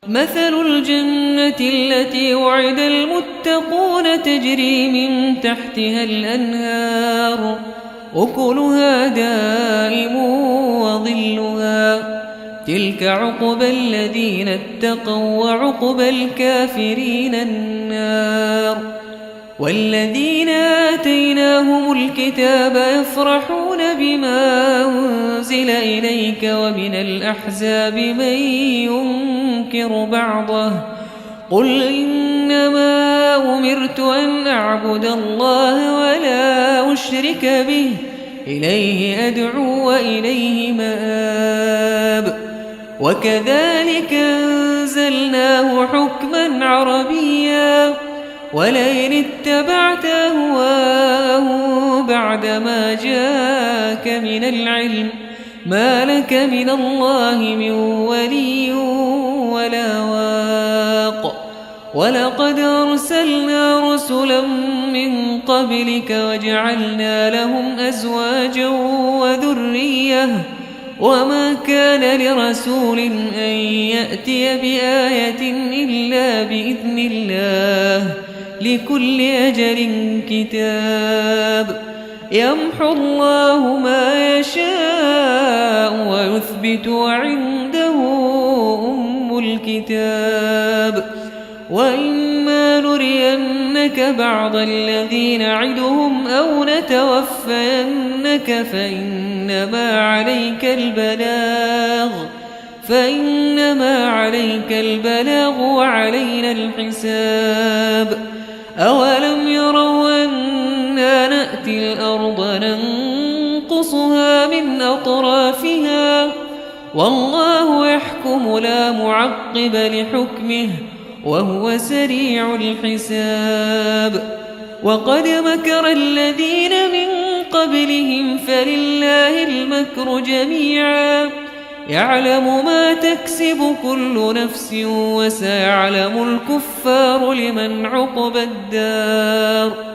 مثل الجنة التي وعد المتقون تجري من تحتها الأنهار أكلها دائم وظلها تلك عقبى الذين اتقوا وعقبى الكافرين النار والذين آتيناهم الكتاب يفرحون بما أنزل إليك ومن الأحزاب من ينكر بعضه قل إنما أمرت أن أعبد الله ولا أشرك به إليه أدعو وإليه مآب وكذلك أنزلناه حكما عربيا ولئن اتبعت أهواءهم بعدما جاءك من العلم ما لك من الله من ولي ولا واق ولقد أرسلنا رسلا من قبلك وجعلنا لهم أزواجا وذرية وما كان لرسول أن يأتي بآية إلا بإذن الله لكل أجل كتاب يمحو الله ما يشاء ويثبت وعنده أم الكتاب وإما نرينك بعض الذين نعدهم أو نتوفينك فإنما عليك البلاغ وعلينا الحساب أولم يروا أنا نأتي الأرض ننقصها من أطرافها والله يحكم لا معقب لحكمه وهو سريع الحساب وقد مكر الذين من قبلهم فلله المكر جميعا يعلم ما تكسب كل نفس وسيعلم الكفار لمن عقبى الدار